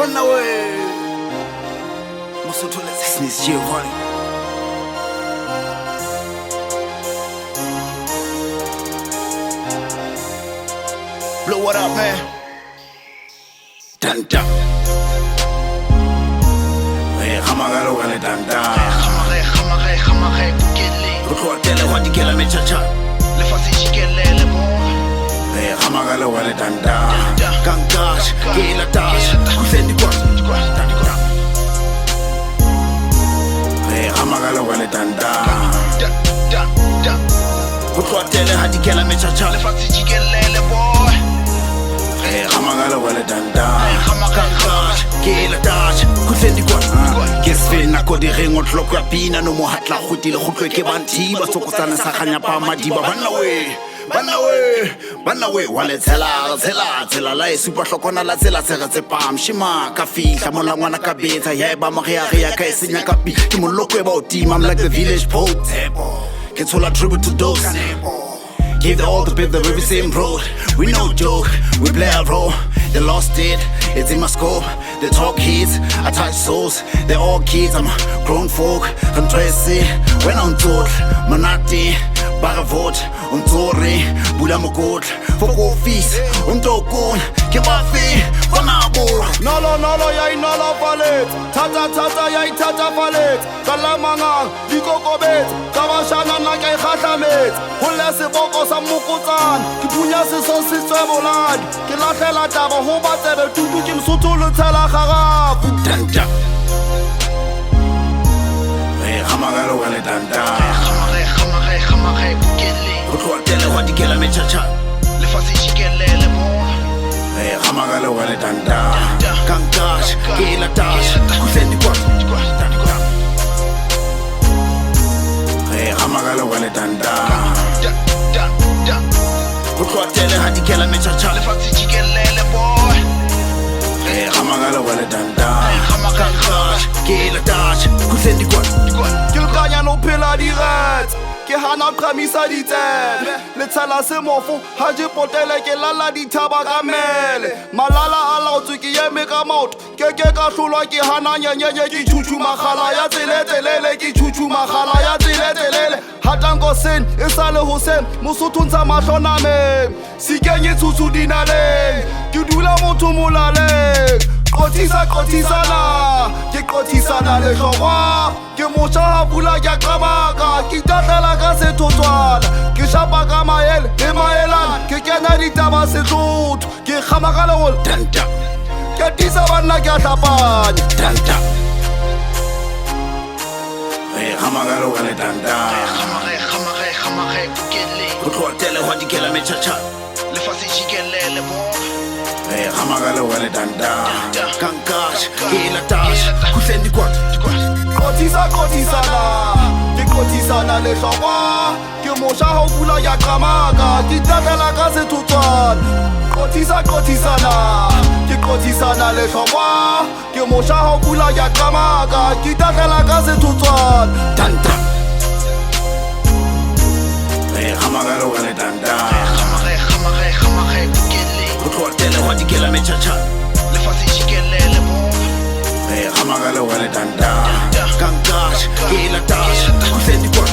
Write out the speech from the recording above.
Run away. Mosotho let's sneeze Giovanni. Blow what up, man. Dun dun. Hey, hamagalo wale dun dun. Hamare, bukele. Kutwa tele wadi kela me cha cha. Le fasi chikele le bon. Hey, hamagalo wale dun dun. Kankash, kela tash. Kusendi kwa. Hey, hamagalo wale dun dun. Kutwa tele wadi kela me cha cha. Le fasi chikele le bon. Hey, hamagalo wale dun dun. Kankash, kela tash. Kusendi kwa. Kesfena ko di rengo tloko ya pina no mo hatla khutile khutlo ke banti ba sokotsana sa khanya pa madiba banna we wale tsela la super hlokona la tsela tsega tse pam shima ka fihla mola ngwana ka betsa ya ba mo ya ka esenya ka pi ke moloko e ba o tima. I'm like the village poet ke thola tribute to those. Give the all the bit the very same road. We no joke, we play a role. They lost it, it's in my scope. They talk kids, I touch souls. They're all kids, I'm grown folk. I'm Tracy, when I'm told Manati, Baravot, Tori, Budamokot, for office, Tokun, Kibafi, Fanabo. Nolo, yai nolo palet. Tata, yai tata palet. Kalamanga, Diko bet. Kawashana nakai khatamet. Hulese boko sa mukutan. Kipunya se son se tsabolad. Kilakela taba hoba tebe tutu kim sutu le tala kharab. Danda. Hey, hamagalo wale danda. Hamare, bukele. Kutwa tele wadi kela me cha cha. Le fasi chikele le bon. Hey, hamagalo wale danda. Kankash, kela tash. Kusendi kwa. Hey, hamagalo wale danda. Kutwa tele hadi kela me cha cha. Le fasi chikele le bon. Hey, hamagalo wale danda. Kankash, kela tash. Kusendi kwa. Kilkanya no pela direct. Ke hana qamisa ditele le tsala se mofo ha je potele ke lala dithaba ka mele malala a laotswe ke eme ka maoto ke ka hlolwa ke hana nyenyenye ke chuchuma khala ya tselele ke chuchuma khala ya tselele hatango sen e sale hosen mosotho ntsha mahlona me sikenye tsutsu dinale ke dula motho molale qotisana ke qotisana le hlokwa ke motjha ha pula ya qabaka ke tatela ka sethotswana ke shapa ka maele le maelana ke kena ditaba setlotho ke kgamagale go Danda. ke tisa banna ke a hlapanya Danda. Hey, hamagalo wale danda. Hamare, bukele. Kutwa tele wadi kela me cha cha. Le fasi chikele le bon. Hey, hamagalo wale danda. Kankash, kela tash. Kusendi kwa. qotisana ke qotisana le hlokwa ke motjha ha pula ya qamaka ke tatela ka sethotswana qotisana ke qotisana le hlokwa ke motjha ha pula ya qamaka ke tatela ka sethotswana Danda. Hey, hamagalo wale danda. Hamare, bukele. Kutwa tele wadi kela me cha cha. Le fasi chikele le bon. Hey, hamagalo wale danda. Kankash, kela tash. Kusendi kwa.